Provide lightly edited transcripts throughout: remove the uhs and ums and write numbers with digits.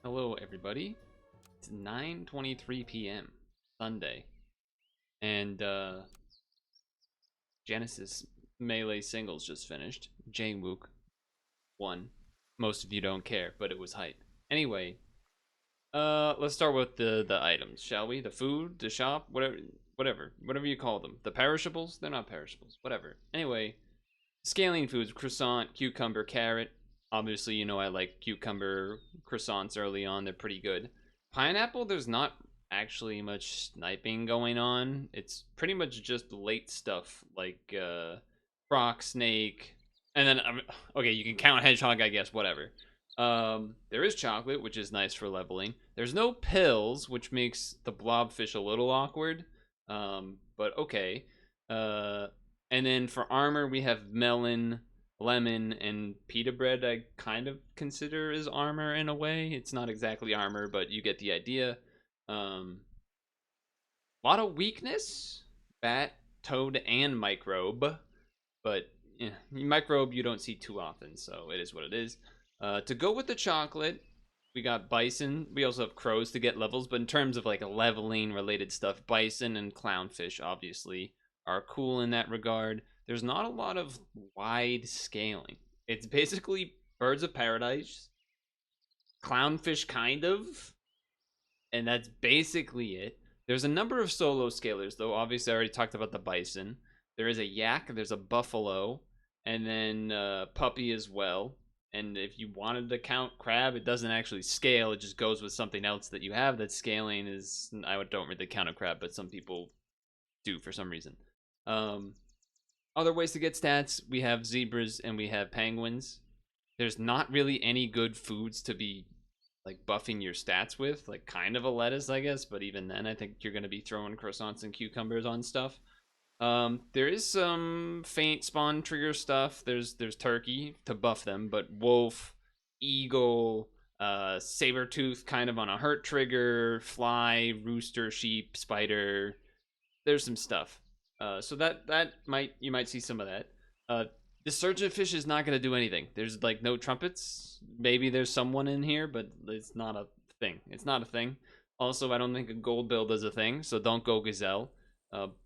Hello, everybody. It's 9:23 p.m. Sunday, and Genesis Melee singles just finished. Jangwook won. Most of you don't care, but it was hype. Anyway, let's start with the items, shall we? The food, the shop, whatever you call them. The perishables? They're not perishables. Whatever. Anyway, scaling foods: croissant, cucumber, carrot. Obviously, you know I like cucumber croissants early on. They're pretty good. Pineapple, there's not actually much sniping going on. It's pretty much just late stuff like frog, snake, and then okay, you can count hedgehog, I guess. Whatever. There is chocolate, which is nice for leveling. There's no pills, which makes the blobfish a little awkward. But okay. And then for armor, we have melon, lemon, and pita bread. I kind of consider as armor in a way. It's not exactly armor, but you get the idea. A lot of weakness: bat, toad, and microbe. But microbe you don't see too often, so it is what it is. To go with the chocolate, we got bison. We also have crows to get levels, but in terms of like leveling related stuff, bison and clownfish obviously are cool in that regard. There's not a lot of wide scaling. It's basically birds of paradise, clownfish kind of, and that's basically it. There's a number of solo scalers though. Obviously, I already talked about the bison. There is a yak, there's a buffalo, and then puppy as well. And if you wanted to count crab, it doesn't actually scale. It just goes with something else that you have that scaling is. I don't really count a crab, but some people do for some reason. Other ways to get stats, we have zebras and we have penguins. There's not really any good foods to be like buffing your stats with, like kind of a lettuce, I guess, but even then I think you're going to be throwing croissants and cucumbers on stuff. There is some faint spawn trigger stuff. There's turkey to buff them, but wolf, eagle, saber tooth kind of on a hurt trigger, fly, rooster, sheep, spider. There's some stuff. So that you might see some of that. The surgeon fish is not gonna do anything. There's like no trumpets. Maybe there's someone in here, but it's not a thing. It's not a thing. Also, I don't think a gold build is a thing, so don't go gazelle.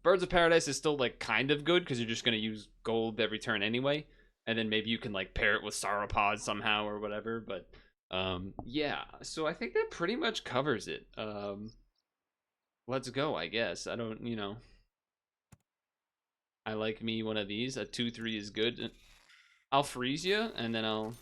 Birds of Paradise is still like kind of good because you're just gonna use gold every turn anyway, and then maybe you can like pair it with sauropod somehow or whatever. But yeah. So I think that pretty much covers it. Let's go. I guess I don't. I like me one of these. A 2/3 is good. I'll freeze you, and then I'll.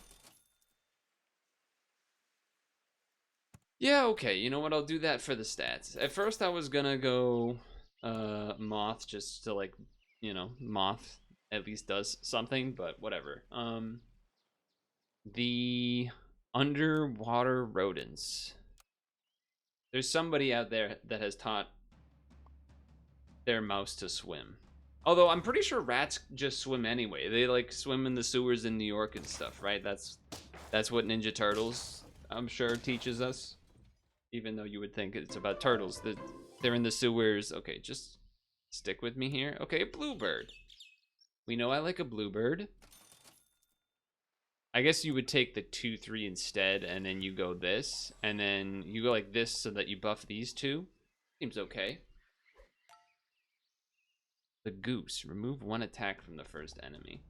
Yeah, okay. You know what? I'll do that for the stats. At first, I was gonna go moth just to like, moth at least does something, but whatever. The underwater rodents. There's somebody out there that has taught their mouse to swim. Although I'm pretty sure rats just swim anyway. They like swim in the sewers in New York and stuff, right? That's what Ninja Turtles, I'm sure, teaches us. Even though you would think it's about turtles. They're in the sewers. Okay, just stick with me here. Okay, a bluebird. We know I like a bluebird. I guess you would take the 2/3 instead, and then you go this, and then you go like this so that you buff these two. Seems okay. The goose. Remove one attack from the first enemy.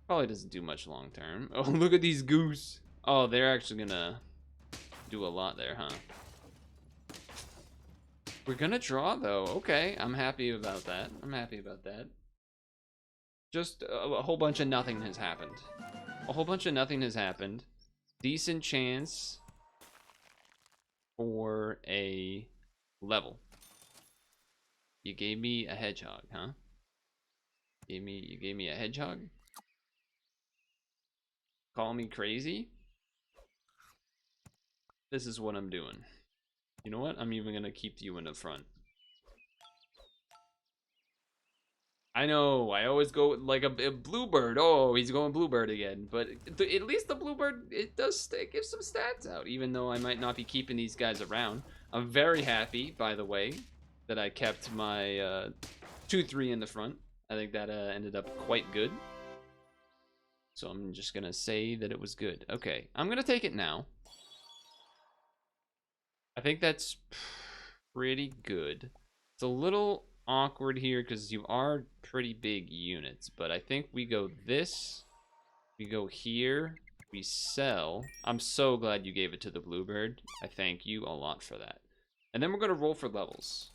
Probably doesn't do much long term. Oh, look at these goose. Oh, they're actually gonna do a lot there, huh? We're gonna draw though. Okay, I'm happy about that. Just a whole bunch of nothing has happened. Decent chance for a level. You gave me a hedgehog, huh? You gave me a hedgehog? Call me crazy? This is what I'm doing. You know what? I'm even gonna keep you in the front. I know, I always go like a bluebird. Oh, he's going bluebird again. But at least the bluebird, it does give some stats out, even though I might not be keeping these guys around. I'm very happy, by the way, that I kept my 2/3 in the front. I think that ended up quite good. So I'm just gonna say that it was good. Okay, I'm gonna take it now. I think that's pretty good. It's a little awkward here because you are pretty big units, but I think we go this, we go here, we sell. I'm so glad you gave it to the bluebird. I thank you a lot for that. And then we're gonna roll for levels.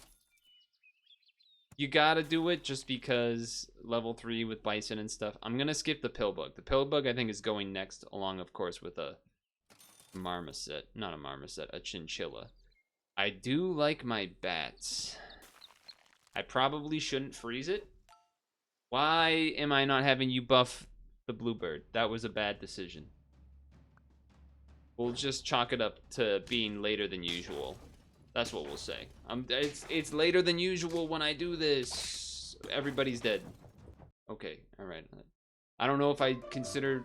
You gotta do it just because level 3 with Bison and stuff. I'm gonna skip the pillbug. The pillbug I think is going next, along of course with a marmoset. Not a marmoset, a chinchilla. I do like my bats. I probably shouldn't freeze it. Why am I not having you buff the bluebird? That was a bad decision. We'll just chalk it up to being later than usual. That's what we'll say. It's later than usual when I do this. Everybody's dead. Okay, all right. I don't know if I consider.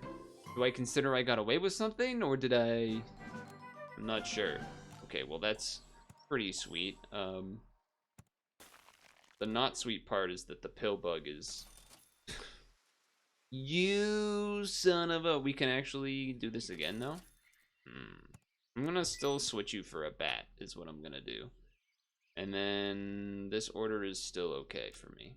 Do I consider I got away with something, or did I? I'm not sure. Okay, well that's pretty sweet. The not sweet part is that the pillbug is. You son of a. We can actually do this again though. I'm gonna still switch you for a bat, is what I'm gonna do. And then this order is still okay for me.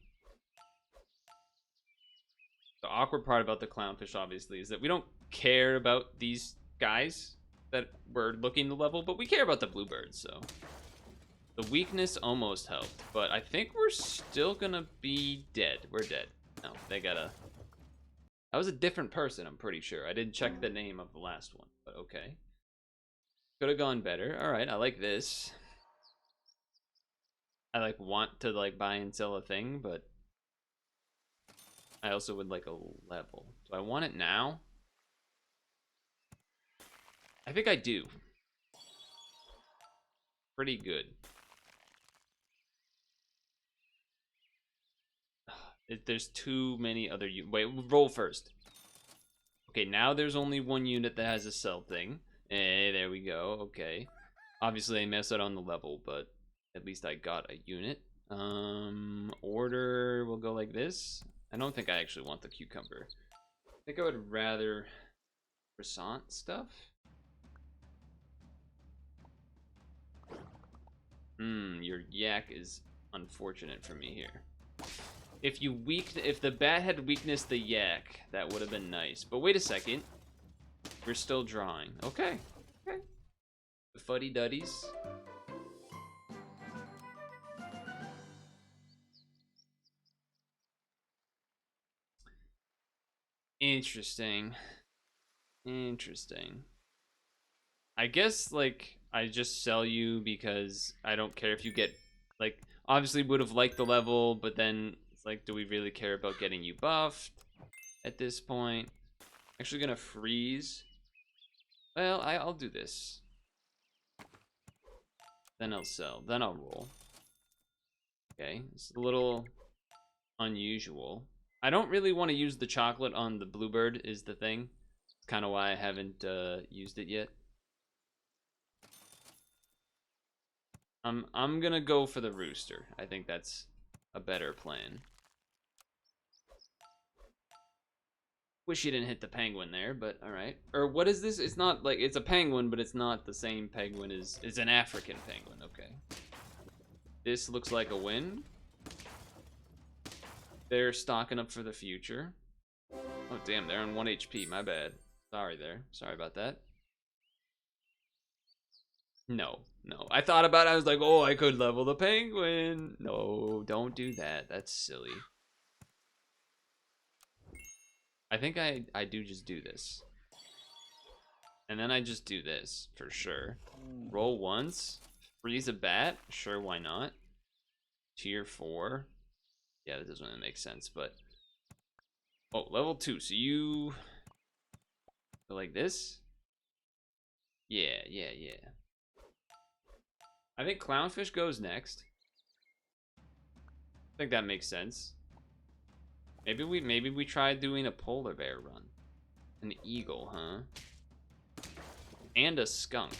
The awkward part about the clownfish, obviously, is that we don't care about these guys that we're looking to level, but we care about the bluebirds, so. The weakness almost helped, but I think we're still gonna be dead. We're dead. No, they gotta. That was a different person, I'm pretty sure. I didn't check the name of the last one, but okay. Could have gone better. All right, I like this. I like want to like buy and sell a thing, but I also would like a level. Do I want it now? I think I do. Pretty good. There's too many other wait, roll first. Okay, now there's only one unit that has a sell thing. Hey, there we go. Okay. Obviously, I messed up on the level, but at least I got a unit. Order will go like this. I don't think I actually want the cucumber. I think I would rather croissant stuff. Your yak is unfortunate for me here. If the bat had weakness the yak, that would have been nice. But wait a second. We're still drawing. Okay. Okay. The fuddy duddies. Interesting. Interesting. I guess, like, I just sell you because I don't care if you get, like, obviously would have liked the level, but then it's like, do we really care about getting you buffed at this point? Actually gonna freeze. Well, I'll do this. Then I'll sell. Then I'll roll. Okay, it's a little unusual. I don't really want to use the chocolate on the bluebird is the thing. It's kind of why I haven't used it yet. I'm gonna go for the rooster. I think that's a better plan. Wish you didn't hit the penguin there, but all right. Or what is this? It's not like it's a penguin, but it's not the same penguin as it's an African penguin. Okay. This looks like a win. They're stocking up for the future. Oh damn, they're on 1 HP. My bad. Sorry there. Sorry about that. No, no. I thought about it. I was like, oh, I could level the penguin. No, don't do that. That's silly. I think I do just do this. And then I just do this, for sure. Roll once. Freeze a bat. Sure, why not? Tier 4. Yeah, that doesn't really make sense, but... Oh, level 2. So you... go like this? Yeah, yeah, yeah. I think clownfish goes next. I think that makes sense. Maybe we try doing a polar bear run. An eagle, huh? And a skunk.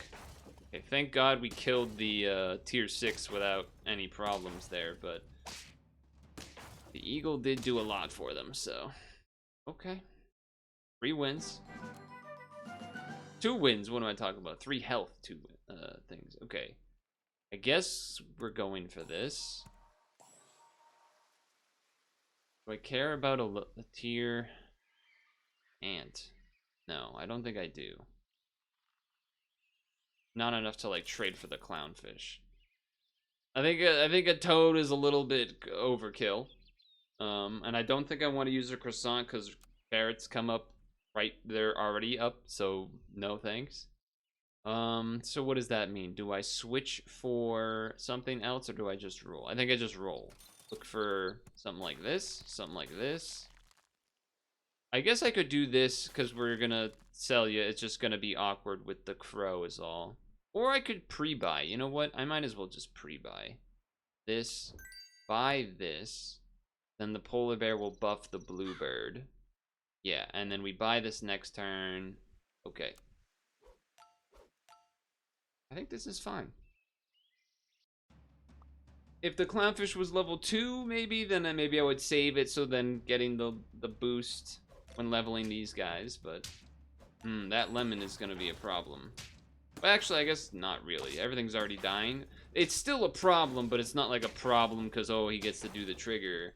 Okay, thank God we killed the tier 6 without any problems there, but the eagle did do a lot for them, so okay. 3 wins. 2 wins, what am I talking about? 3 health, 2 things. Okay. I guess we're going for this. Do I care about a tier ant? No, I don't think I do. Not enough to like trade for the clownfish. I think a toad is a little bit overkill. And I don't think I want to use a croissant because carrots come up right there already up, so no thanks. So what does that mean? Do I switch for something else or do I just roll? I think I just roll. Look for something like this, something like this. I guess I could do this because we're gonna sell you. It's just gonna be awkward with the crow is all. Or I could pre-buy. You know what? I might as well just pre-buy. This, buy this. Then the polar bear will buff the bluebird. Yeah, and then we buy this next turn. Okay. I think this is fine. If the clownfish was level 2, maybe, then maybe I would save it, so then getting the boost when leveling these guys, but that lemon is going to be a problem. Well, actually, I guess not really. Everything's already dying. It's still a problem, but it's not like a problem because, oh, he gets to do the trigger.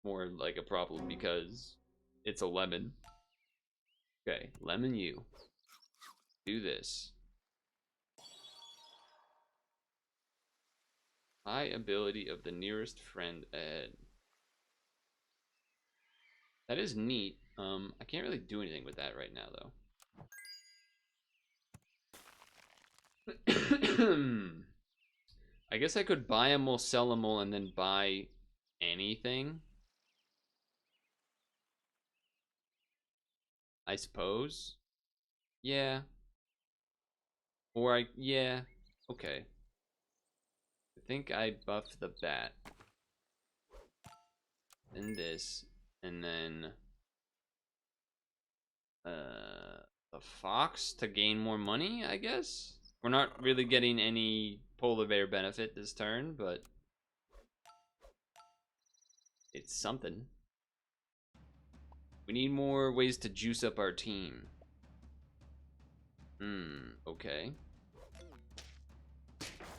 More like a problem because it's a lemon. Okay, lemon you. Do this. High ability of the nearest friend Ed. That is neat. I can't really do anything with that right now though. I guess I could buy a mole, sell a mole, and then buy anything. I suppose. Yeah. Or yeah. Okay. I think I buffed the bat. And this. And then the fox to gain more money, I guess? We're not really getting any polar bear benefit this turn, but it's something. We need more ways to juice up our team. Okay.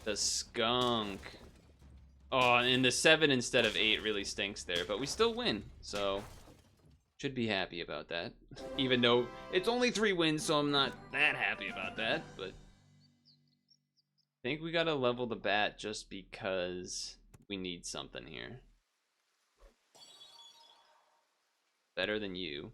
The skunk. Oh, and the 7 instead of 8 really stinks there, but we still win, so should be happy about that. Even though it's only 3 wins, so I'm not that happy about that, but I think we gotta level the bat just because we need something here. Better than you.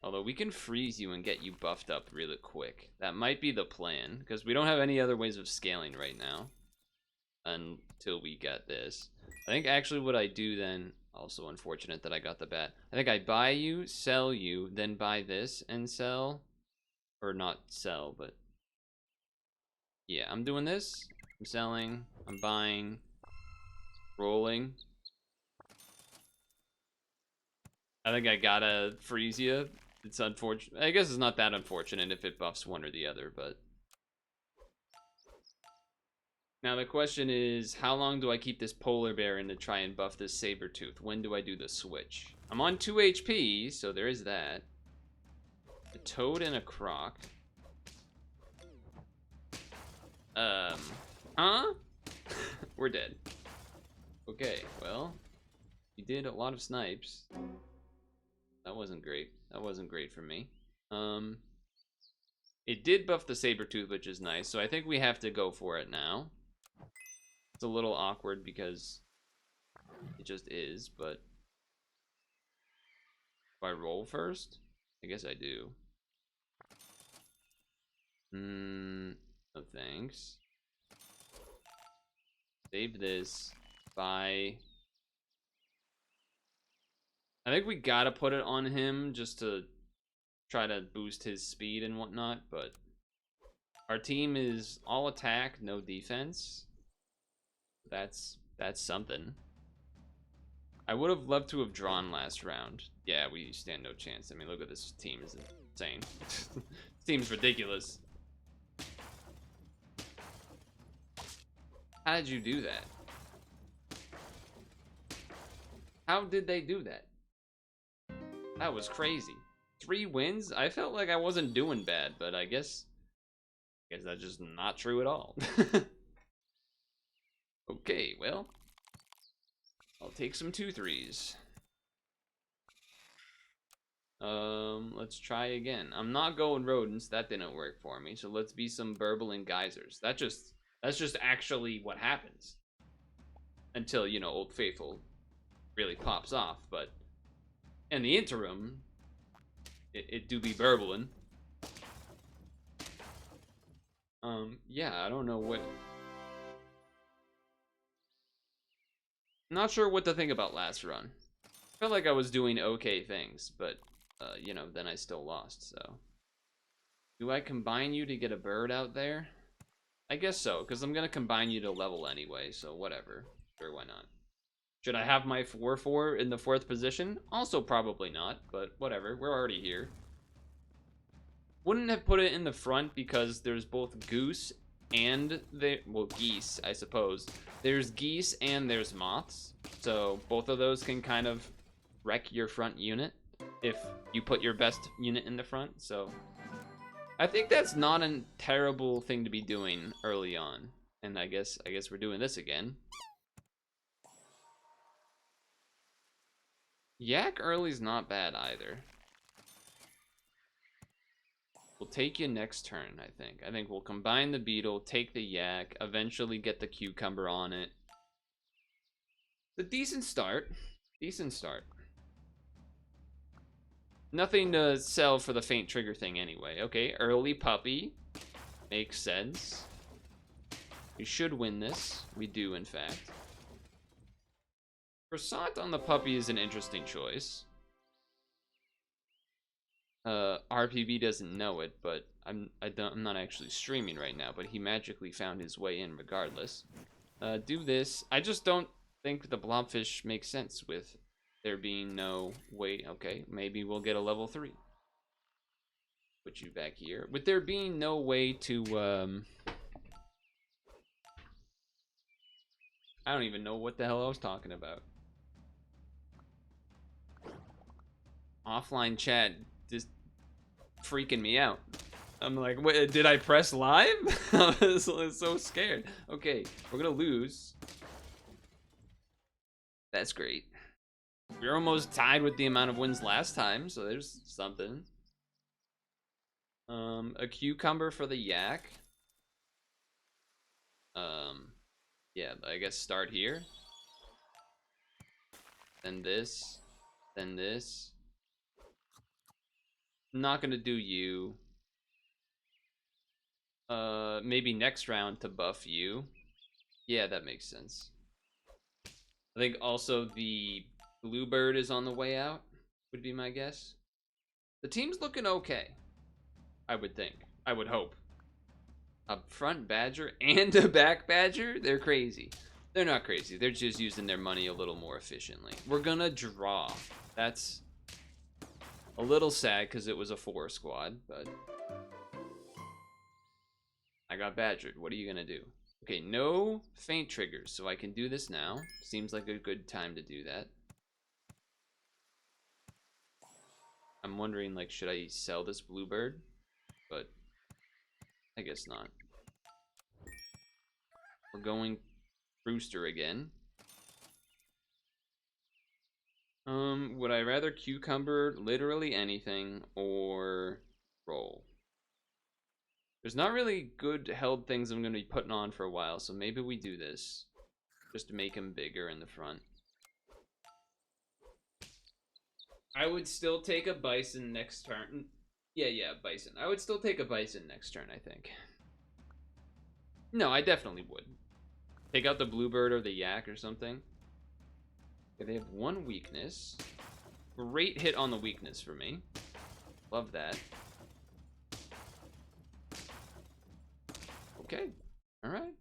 Although we can freeze you and get you buffed up really quick. That might be the plan, because we don't have any other ways of scaling right now. Until we get this. I think actually what I do then, also unfortunate that I got the bat. I think I buy you, sell you, then buy this and sell. Or not sell, but yeah, I'm doing this. I'm selling, I'm buying, rolling. I think I gotta freeze you. It's unfortunate. I guess it's not that unfortunate if it buffs one or the other, but now the question is, how long do I keep this polar bear in to try and buff this saber tooth? When do I do the switch? I'm on 2 HP, so there is that. A toad and a croc. Huh? We're dead. Okay, well, you did a lot of snipes. That wasn't great. That wasn't great for me. It did buff the saber tooth, which is nice, so I think we have to go for it now. It's a little awkward because it just is, but do I roll first? I guess I do. No thanks. Save this. Buy. I think we gotta put it on him just to try to boost his speed and whatnot, but our team is all attack, no defense. That's something. I would have loved to have drawn last round. Yeah, we stand no chance. I mean, look at this team, is insane. This team's ridiculous. How did you do that? How did they do that? That was crazy. 3 wins? I felt like I wasn't doing bad, but I guess Guess that's just not true at all. Okay, well, I'll take some 2-3s. Let's try again. I'm not going rodents. That didn't work for me. So let's be some burble and geysers. That's just actually what happens. Until, you know, Old Faithful really pops off. But in the interim, it do be burbling. Yeah, I don't know what. Not sure what to think about last run. Felt like I was doing okay things, but you know, then I still lost, so. Do I combine you to get a bird out there? I guess so, because I'm going to combine you to level anyway, so whatever. Sure, why not? Should I have my 4-4 in the 4th position? Also probably not, but whatever. We're already here. Wouldn't have put it in the front because there's both goose and well, geese, I suppose. There's geese and there's moths, so both of those can kind of wreck your front unit if you put your best unit in the front, so I think that's not a terrible thing to be doing early on. And I guess we're doing this again. Yak early's not bad either. We'll take you next turn, I think. I think we'll combine the beetle, take the yak, eventually get the cucumber on it. A decent start. Decent start. Nothing to sell for the faint trigger thing anyway. Okay, early puppy. Makes sense. We should win this. We do, in fact. Croissant on the puppy is an interesting choice. RPB doesn't know it, but I'm not actually streaming right now, but he magically found his way in regardless. Do this. I just don't think the blobfish makes sense with there being no way. Okay, maybe we'll get a level 3. Put you back here. With there being no way to, I don't even know what the hell I was talking about. Offline chat just freaking me out. I'm like, wait, did I press live? I was so scared. Okay, we're gonna lose. That's great. We're almost tied with the amount of wins last time, so there's something. A cucumber for the yak. Yeah, I guess start here. Then this. Then this. Not gonna do you. Maybe next round to buff you. Yeah, that makes sense. I think also the bluebird is on the way out, would be my guess. The team's looking okay, I would think. I would hope. A front badger and a back badger? They're crazy. They're not crazy. They're just using their money a little more efficiently. We're gonna draw. That's a little sad because it was a 4 squad, but I got badgered. What are you gonna do? Okay, no faint triggers, so I can do this now. Seems like a good time to do that. I'm wondering, like, should I sell this bluebird? But I guess not. We're going rooster again. Would I rather cucumber literally anything or roll? There's not really good held things I'm going to be putting on for a while, so maybe we do this. Just to make him bigger in the front. I would still take a bison next turn. Yeah, bison. I would still take a bison next turn, I think. No, I definitely would. Take out the bluebird or the yak or something. Okay, they have 1 weakness. Great hit on the weakness for me. Love that. Okay, alright.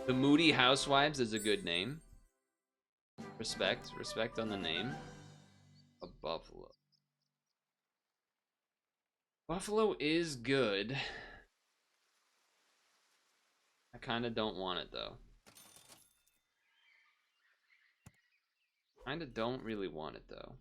The Moody Housewives is a good name. Respect on the name. A buffalo. Buffalo is good. I kind of don't want it though. Kind of don't really want it though.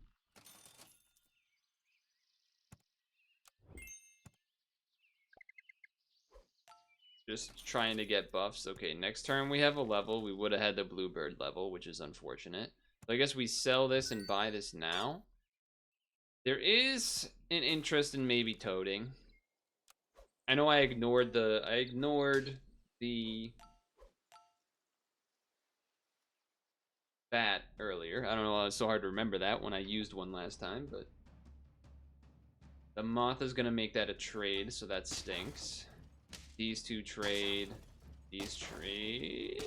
Just trying to get buffs. Okay, next turn we have a level. We would have had the bluebird level, which is unfortunate. So I guess we sell this and buy this now. There is an interest in maybe toading. I know I ignored the bat earlier. I don't know why it was so hard to remember that when I used one last time, but the moth is gonna make that a trade, so that stinks. These two trade. These trade.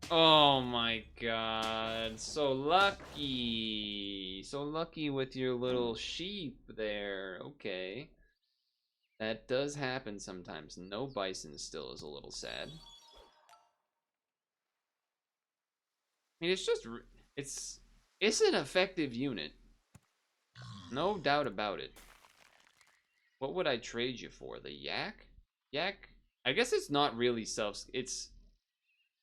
Oh my god. So lucky. So lucky with your little sheep there. Okay. That does happen sometimes. No bison still is a little sad. I mean, it's just... It's an effective unit. No doubt about it. What would I trade you for? The yak? Yak? I guess it's not really it's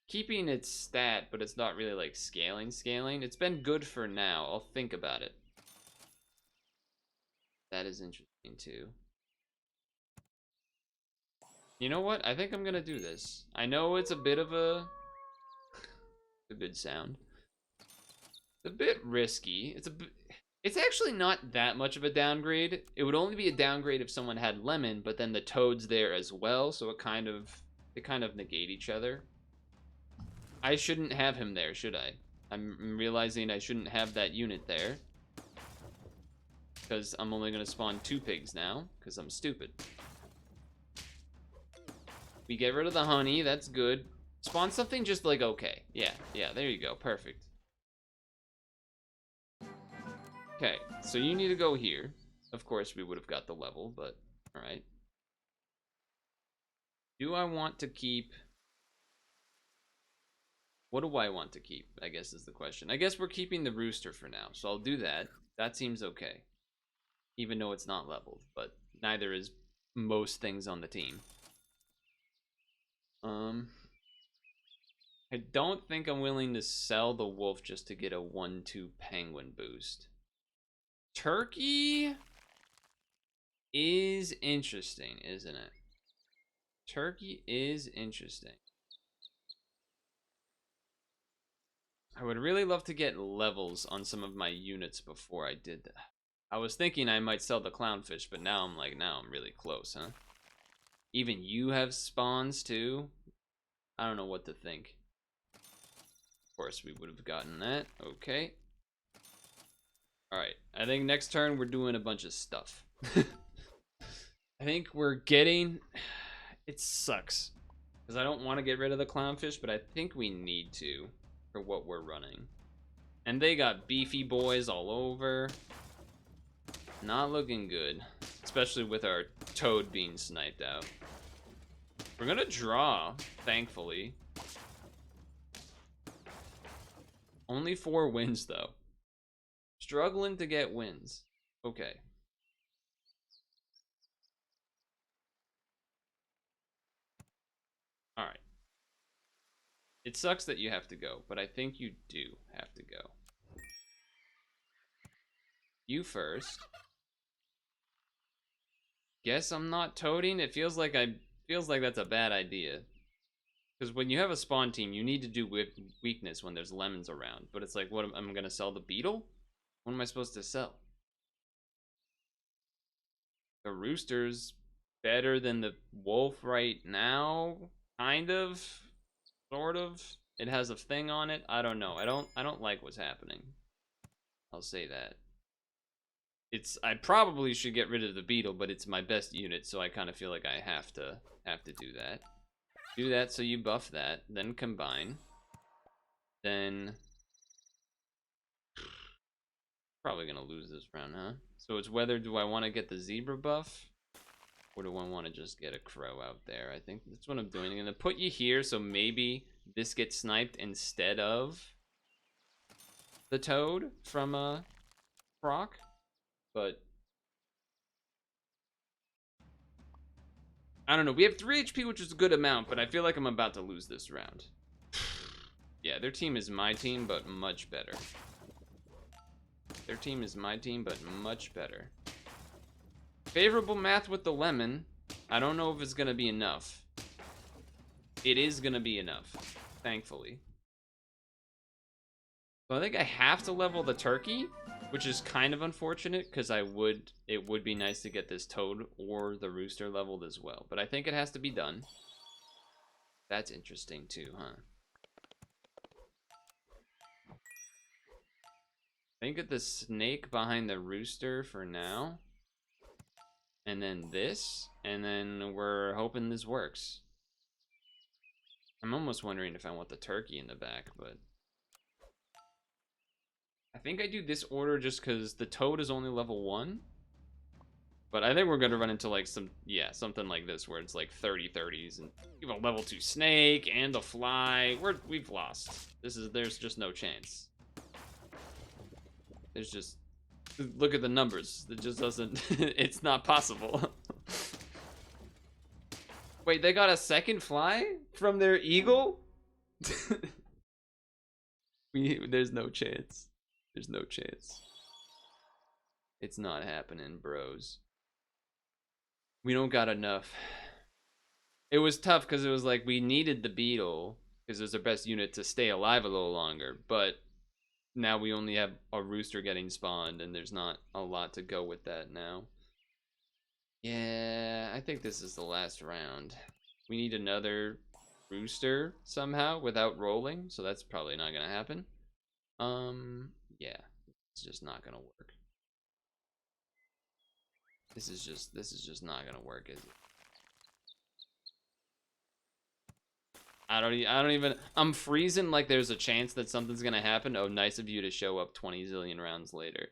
keeping its stat, but it's not really like scaling. It's been good for now. I'll think about it. That is interesting too. You know what? I think I'm gonna do this. I know it's a bit of a good sound. It's a bit risky. It's actually not that much of a downgrade. It would only be a downgrade if someone had lemon, but then the toad's there as well, so they kind of negate each other. I shouldn't have him there, should I? I'm realizing I shouldn't have that unit there. Because I'm only going to spawn 2 pigs now, because I'm stupid. We get rid of the honey, that's good. Spawn something just like okay. Yeah, there you go, perfect. Okay, so you need to go here. Of course, we would have got the level, but alright. Do I want to keep... What do I want to keep, I guess is the question. I guess we're keeping the rooster for now, so I'll do that. That seems okay. Even though it's not leveled, but neither is most things on the team. I don't think I'm willing to sell the wolf just to get a 1-2 penguin boost. Turkey is interesting, isn't it? Turkey is interesting. I would really love to get levels on some of my units before I did that. I was thinking I might sell the clownfish, but now I'm like, now I'm really close, huh? Even you have spawns too? I don't know what to think. Of course, we would have gotten that. Okay. Alright, I think next turn we're doing a bunch of stuff. I think we're getting... It sucks. Because I don't want to get rid of the clownfish, but I think we need to for what we're running. And they got beefy boys all over. Not looking good. Especially with our toad being sniped out. We're gonna draw, thankfully. Only 4 wins, though. Struggling to get wins. Okay. Alright. It sucks that you have to go, but I think you do have to go. You first. Guess I'm not toading? It feels like that's a bad idea. Because when you have a spawn team, you need to do weakness when there's lemons around. But it's like, what, I'm gonna sell the beetle? What am I supposed to sell? The rooster's better than the wolf right now? Kind of? Sort of? It has a thing on it? I don't know. I don't like what's happening. I'll say that. I probably should get rid of the beetle, but it's my best unit, so I kind of feel like I have to do that. Do that so you buff that, then combine. Then probably gonna lose this round, huh? So it's whether do I want to get the zebra buff or do I want to just get a crow out there? I think that's what I'm doing. I'm gonna put you here so maybe this gets sniped instead of the toad from Proc. But I don't know. We have 3 HP, which is a good amount, but I feel like I'm about to lose this round. Yeah, their team is my team, but much better. Their team is my team, but much better. Favorable math with the lemon. I don't know if it's gonna be enough. It is gonna be enough, thankfully. So I think I have to level the turkey, which is kind of unfortunate because it would be nice to get this toad or the rooster leveled as well. But I think it has to be done. That's interesting too, huh? I think of the snake behind the rooster for now. And then this, and then we're hoping this works. I'm almost wondering if I want the turkey in the back, but I think I do this order just because the toad is only level 1. But I think we're gonna run into like something like this where it's like 30-30s and you have a level 2 snake and a fly. We've lost. There's just no chance. There's just, look at the numbers. It just doesn't, it's not possible. Wait, they got a second fly from their eagle? There's no chance. There's no chance. It's not happening, bros. We don't got enough. It was tough because it was like we needed the beetle because it was our best unit to stay alive a little longer, but now we only have a rooster getting spawned and there's not a lot to go with that now. Yeah, I think this is the last round. We need another rooster somehow without rolling, so that's probably not gonna happen. Yeah, it's just not gonna work. This is just not gonna work, is it? I don't even, I'm freezing like there's a chance that something's gonna happen. Oh, nice of you to show up 20 zillion rounds later.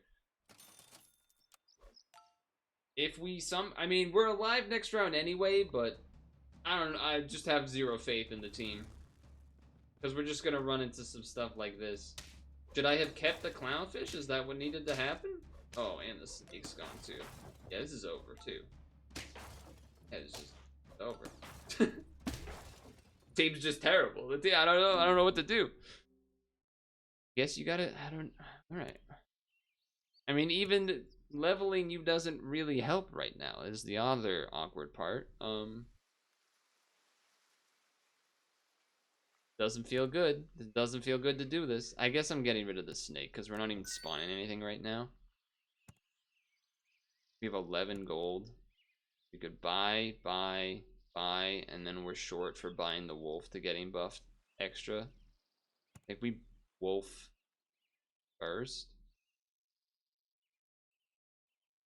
If we I mean, we're alive next round anyway, but I just have zero faith in the team. Because we're just gonna run into some stuff like this. Should I have kept the clownfish? Is that what needed to happen? Oh, and the snake's gone too. Yeah, this is over too. Yeah, it's just over. Team's just terrible. I don't know what to do. Guess you gotta, alright. I mean, even leveling you doesn't really help right now is the other awkward part. Doesn't feel good. It doesn't feel good to do this. I guess I'm getting rid of the snake because we're not even spawning anything right now. We have 11 gold. We could buy, and then we're short for buying the wolf to getting buffed extra. If we wolf first.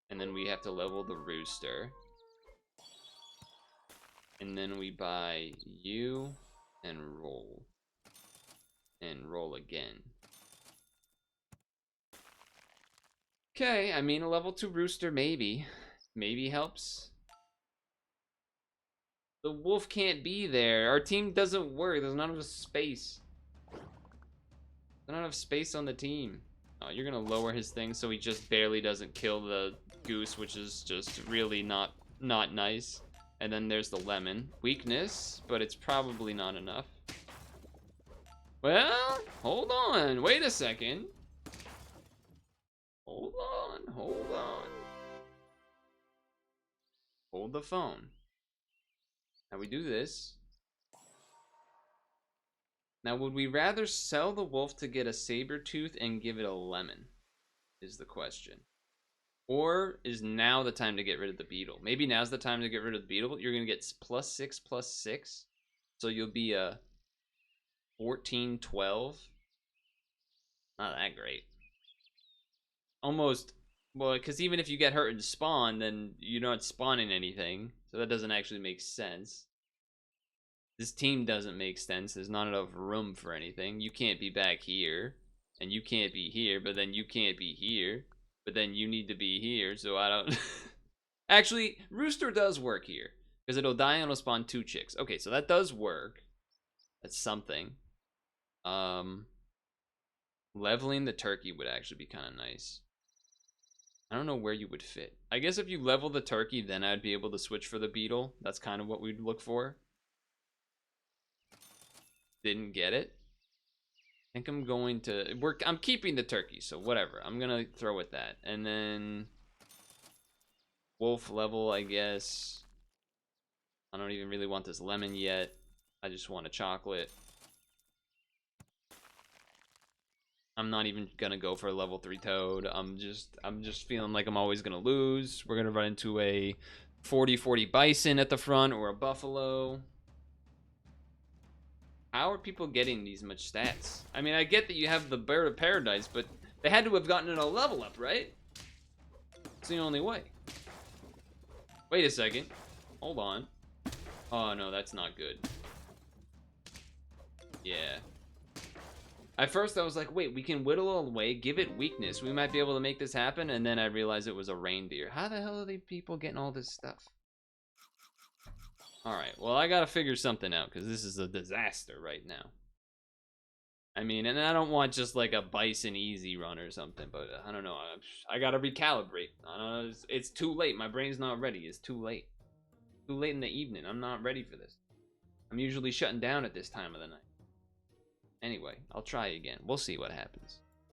And then we have to level the rooster. And then we buy you and roll. And roll again. Okay, I mean a level 2 rooster maybe. Maybe helps. The wolf can't be there. Our team doesn't work. There's not enough space. There's not enough space on the team. Oh, you're gonna lower his thing so he just barely doesn't kill the goose, which is just really not nice. And then there's the lemon. Weakness, but it's probably not enough. Well, hold on. Wait a second. Hold on. Hold on. Hold the phone. Now we do this. Now, would we rather sell the wolf to get a saber tooth and give it a lemon? Is the question. Or is now the time to get rid of the beetle? Maybe now's the time to get rid of the beetle. You're going to get +6/+6. So you'll be a 14-12. Not that great. Almost, well, because even if you get hurt and spawn, then you're not spawning anything. So that doesn't actually make sense. This team doesn't make sense. There's not enough room for anything. You can't be back here. And you can't be here, but then you can't be here. But then you need to be here, so I don't... Actually, rooster does work here. Because it'll die and it'll spawn 2 chicks. Okay, so that does work. That's something. Leveling the turkey would actually be kind of nice. I don't know where you would fit. I guess if you level the turkey, then I'd be able to switch for the beetle. That's kind of what we'd look for. Didn't get it. I think I'm going to I'm keeping the turkey, so whatever. I'm gonna throw at that. And then wolf level, I guess. I don't even really want this lemon yet. I just want a chocolate. I'm not even gonna go for a level 3 toad. I'm just feeling like I'm always gonna lose. We're gonna run into a 40-40 bison at the front or a buffalo. How are people getting these much stats? I mean, I get that you have the bird of paradise, but they had to have gotten it a level up, right? It's the only way. Wait a second. Hold on. Oh no, that's not good. Yeah. At first I was like, wait, we can whittle away, give it weakness. We might be able to make this happen, and then I realized it was a reindeer. How the hell are they people getting all this stuff? Alright, well, I gotta figure something out, because this is a disaster right now. I mean, and I don't want just like a Bison easy run or something, but I don't know. I gotta recalibrate. It's too late. My brain's not ready. It's too late. Too late in the evening. I'm not ready for this. I'm usually shutting down at this time of the night. Anyway, I'll try again. We'll see what happens.